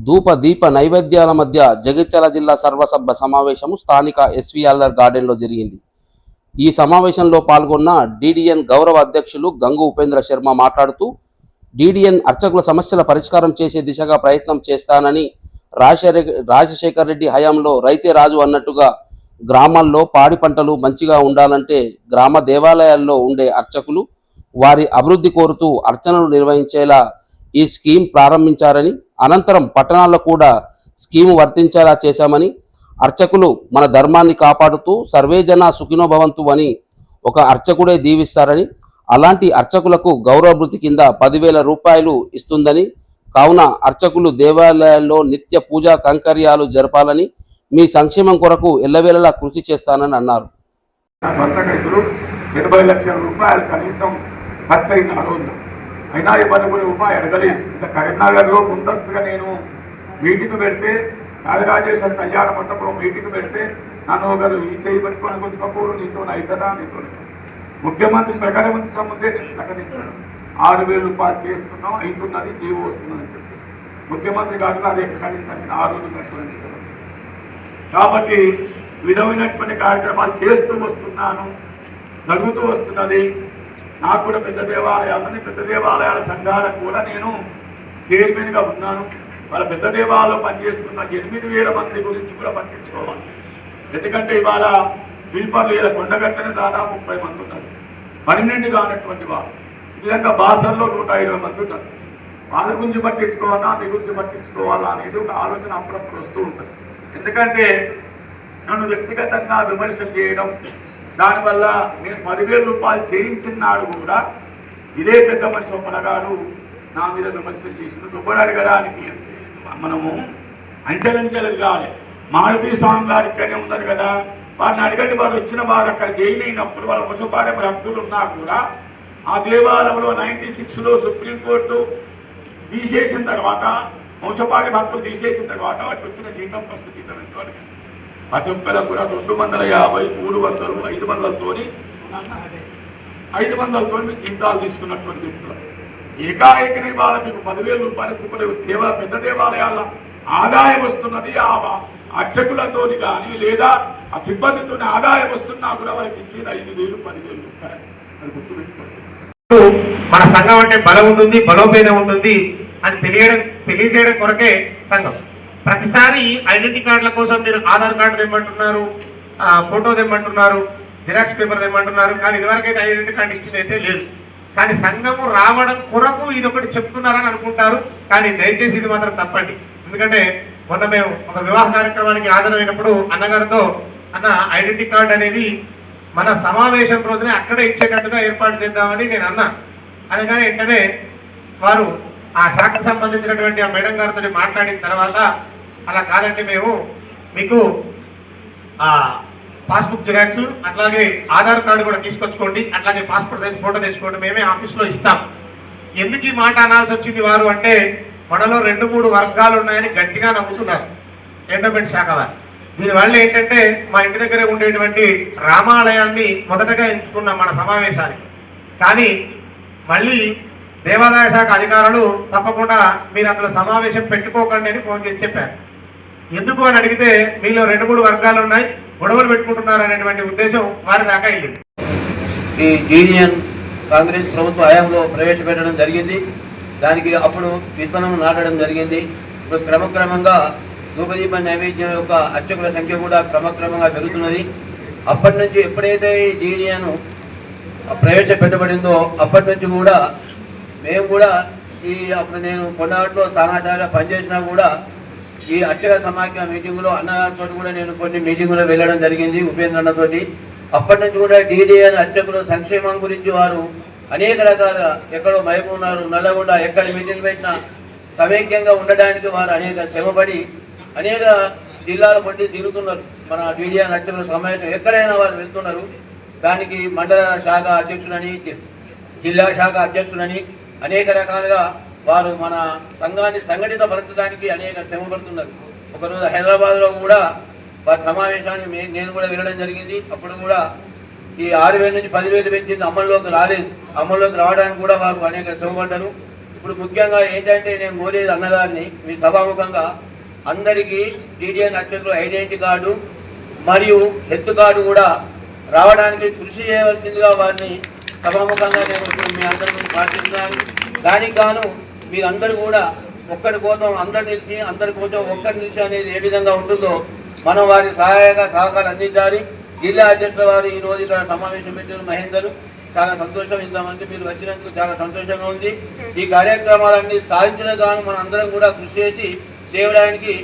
ధూప దీప నైవేద్యాల మధ్య జగిత్యాల జిల్లా సర్వసభ్య సమావేశము స్థానిక ఎస్వీఎల్ఆర్ గార్డెన్లో జరిగింది. ఈ సమావేశంలో పాల్గొన్న డిడిఎన్ గౌరవ అధ్యక్షులు గంగు ఉపేంద్ర శర్మ మాట్లాడుతూ డిడిఎన్ అర్చకుల సమస్యల పరిష్కారం చేసే దిశగా ప్రయత్నం చేస్తానని, రాజశేఖర్ రెడ్డి హయాంలో రైతే రాజు అన్నట్టుగా గ్రామాల్లో పాడి పంటలు మంచిగా ఉండాలంటే గ్రామ దేవాలయాల్లో ఉండే అర్చకులు వారి అభివృద్ధి కోరుతూ అర్చనలు నిర్వహించేలా ఈ స్కీమ్ ప్రారంభించారని, అనంతరం పట్టణాల్లో కూడా స్కీము వర్తించేలా చేశామని, అర్చకులు మన ధర్మాన్ని కాపాడుతూ సర్వేజన సుఖినోభవంతు అని ఒక అర్చకుడే దీవిస్తారని, అలాంటి అర్చకులకు గౌరవ భృతి కింద 10,000 రూపాయలు ఇస్తుందని, కావున అర్చకులు దేవాలయాల్లో నిత్య పూజా కైంకర్యాలు జరపాలని, మీ సంక్షేమం కొరకు ఎల్లవేళలా కృషి చేస్తానని అన్నారు. 80 లక్షల రూపాయలు కనీసం ఖర్చు అయింది ఆ రోజు. అయినా ఇవ్వని కూడా రూపాయి అడగలేదు. ఇంకా కరీంనగర్లో ముందస్తుగా నేను మీటింగ్ పెడితే, రాజరాజేశ్వరి కళ్యాణ మంటపంలో మీటింగ్ పెడితే నన్ను ఒకరు ఈ చేయి పెట్టుకొని కొంచెం నీతో అవుతుందా నీతో ముఖ్యమంత్రి ప్రకటించక ముందే నేను ప్రకటించాను 6,000 రూపాయలు చేస్తున్నాం, అవుతున్నది, జీవో వస్తుందని చెప్పి ముఖ్యమంత్రి గారు అదే ప్రకటించాను ఆ రోజు ప్రకటించాను. కాబట్టి విధమైనటువంటి కార్యక్రమాలు చేస్తూ వస్తున్నాను, జరుగుతూ వస్తున్నది. నాకు కూడా పెద్ద దేవాలయాల సంఘాలకు కూడా నేను చైర్మన్గా ఉన్నాను. వాళ్ళ పెద్ద దేవాలయంలో పనిచేస్తున్న 8,000 మంది గురించి కూడా పట్టించుకోవాలి. ఎందుకంటే ఇవాళ స్వీపర్లు ఇలా కొండగట్టనే దాదాపు 30 మంది ఉన్నారు, 12 కానటువంటి వాళ్ళు. ఈ విధంగా భాషల్లో 120 మంది ఉన్నారు. వాళ్ళ గురించి పట్టించుకోవాలా, మీ గురించి పట్టించుకోవాలా అనేది ఒక ఆలోచన అప్పుడప్పుడు వస్తూ ఉంటుంది. ఎందుకంటే నన్ను వ్యక్తిగతంగా విమర్శలు చేయడం, దానివల్ల నేను 10,000 రూపాయలు చేయించినాడు కూడా ఇదే పెద్ద మనిషి ఒప్పనగాడు నా మీద విమర్శలు చేసింది. దుబ్బడు అడగడానికి మనము అంచెలంచెలు కావాలి. మారుతి స్వామి గారు ఇక్కడనే ఉన్నారు కదా, వారిని అడగండి. వారు వచ్చిన వారు అక్కడ జైలు అయినప్పుడు వాళ్ళ వంశపార్య హక్కులు ఉన్నా కూడా ఆ దేవాలయంలో 96లో సుప్రీంకోర్టు తీసేసిన తర్వాత, వంశపార్య హక్కులు తీసేసిన తర్వాత వారికి వచ్చిన జీతం ఫస్ట్ జీతం ఎంత వాళ్ళకి ప్రతి ఒక్కరికి కూడా 250, 300, 500తో మీకు జీతాలు తీసుకున్నటువంటి వ్యక్తులు ఏకాఏకనే వాళ్ళ మీకు 10,000 రూపాయలు పెద్ద దేవాలయాల ఆదాయం వస్తున్నది. ఆ అర్చకులతో కానీ లేదా ఆ సిబ్బందితో ఆదాయం వస్తున్నా కూడా వాళ్ళకి ఇచ్చేది 5,000, 10,000 రూపాయలు. అది గుర్తుపెట్టుకోండి. మన సంఘం అంటే బలం ఉంటుంది, బలోపేతం ఉంటుంది అని తెలియజేయడం కొరకే సంఘం. ప్రతిసారి ఐడెంటిటీ కార్డుల కోసం మీరు ఆధార్ కార్డు తెమ్మంటున్నారు, ఫోటో తెమ్మంటున్నారు, జిరాక్స్ పేపర్ తెమ్మంటున్నారు. కానీ ఇదివరకైతే ఐడెంటిటీ కార్డు ఇచ్చిందైతే లేదు. కానీ సంఘము రావడం కొరకు ఇది ఒకటి చెప్తున్నారని అనుకుంటారు. కానీ దయచేసి ఇది మాత్రం తప్పండి. ఎందుకంటే మొన్న మేము ఒక వివాహ కార్యక్రమానికి హాజరైనప్పుడు అన్నగారితో, అన్న ఐడెంటిటీ కార్డు అనేది మన సమావేశం రోజునే అక్కడే ఇచ్చేటట్టుగా ఏర్పాటు చేద్దామని నేను అన్నా. అనగానే వెంటనే వారు ఆ శాఖకు సంబంధించినటువంటి ఆ మేడం గారితో మాట్లాడిన తర్వాత, అలా కాదండి, మేము మీకు పాస్బుక్ జిరాక్స్ అట్లాగే ఆధార్ కార్డు కూడా తీసుకొచ్చుకోండి, అట్లాగే పాస్పోర్ట్ సైజ్ ఫోటో తెచ్చుకోండి, మేమే ఆఫీస్లో ఇస్తాం. ఎందుకు ఈ మాట అనాల్సి వచ్చింది వారు అంటే, మనలో 2-3 వర్గాలు ఉన్నాయని గట్టిగా నమ్ముతున్నారు ఎండోమెంట్ శాఖ వారు. దీనివల్ల ఏంటంటే మా ఇంటి దగ్గర ఉండేటువంటి రామాలయాన్ని మొదటగా ఎంచుకున్నాం మన సమావేశానికి. కానీ మళ్ళీ దేవాదాయ శాఖ అధికారులు తప్పకుండా మీరు అందులో సమావేశం పెట్టుకోకండి అని ఫోన్ చేసి చెప్పారు. ఎందుకు అని అడిగితే, మీలో 2-3 వర్గాలు ఉన్నాయి, గొడవలు పెట్టుకుంటున్నారు అనేటువంటి ఉద్దేశం వారి దాకా వెళ్ళింది. ఈ యూనియన్ కాంగ్రెస్ ప్రభుత్వ హయాంలో ప్రవేశపెట్టడం జరిగింది. దానికి అప్పుడు విత్తనం నాటడం జరిగింది. ఇప్పుడు క్రమక్రమంగా ధూపదీప నైవేద్యం యొక్క అర్చకుల సంఖ్య కూడా క్రమక్రమంగా పెరుగుతున్నది. అప్పటి నుంచి ఎప్పుడైతే ఈ యూనియన్ ప్రవేశపెట్టబడిందో అప్పటి నుంచి కూడా మేము కూడా అప్పుడు నేను కొన్నాట్లో స్థానాచారంగా పనిచేసినా కూడా ఈ అర్చక సమాఖ్య మీటింగులో అన్నగారితో కూడా నేను కొన్ని మీటింగులో వెళ్ళడం జరిగింది ఉపేంద్ర అన్నతోటి. అప్పటి నుంచి కూడా డిడిఎన్ అర్చకుల సంక్షేమం గురించి వారు అనేక రకాలుగా, ఎక్కడో మహబూబ్నగర్, నల్లగొండ, ఎక్కడ మీటింగ్లు పెట్టినా సమైక్యంగా ఉండడానికి వారు అనేక శ్రమపడి అనేక జిల్లాల పట్టి తిరుగుతున్నారు. మన డిడిఎన్ అర్చకుల సమావేశం ఎక్కడైనా వారు వెళ్తున్నారు. దానికి మండల శాఖ అధ్యక్షులని, జిల్లా శాఖ అధ్యక్షులని అనేక రకాలుగా వారు మన సంఘాన్ని సంఘటితపరచడానికి అనేక శ్రమ పడుతున్నారు. ఒకరోజు హైదరాబాద్లో కూడా వారి సమావేశాన్ని నేను కూడా వెళ్ళడం జరిగింది. అప్పుడు కూడా ఈ 6,000 నుంచి 10,000 పెంచింది అమల్లోకి రాలేదు. అమల్లోకి రావడానికి కూడా వారు అనేక శ్రమ పడ్డారు. ఇప్పుడు ముఖ్యంగా ఏంటంటే నేను కోరేది అన్నగారిని మీ సభాముఖంగా అందరికీ డిడిఎన్ అధ్యక్షులు ఐడెంటిటీ కార్డు మరియు హెల్త్ కార్డు కూడా రావడానికి కృషి చేయవలసిందిగా వారిని సభాముఖంగా నేను ఇప్పుడు మీ అందరి ప్రార్థిస్తున్నాను. దానికి గాను మీరందరూ కూడా ఒక్కరి కోసం అందరు నిలిచి అందరి కోసం ఒక్కరి నిలిచి అనేది ఏ విధంగా ఉంటుందో మనం వారి సహకారం అందించాలి. జిల్లా అధ్యక్షుల వారు ఈ రోజు ఇక్కడ సమావేశం పెట్టిన మహేందర్ చాలా సంతోషం. ఇంతమంది మీరు వచ్చినందుకు చాలా సంతోషంగా ఉంది. ఈ కార్యక్రమాలన్నీ సాధించిన గాను మనం అందరం కూడా కృషి చేసి చేయడానికి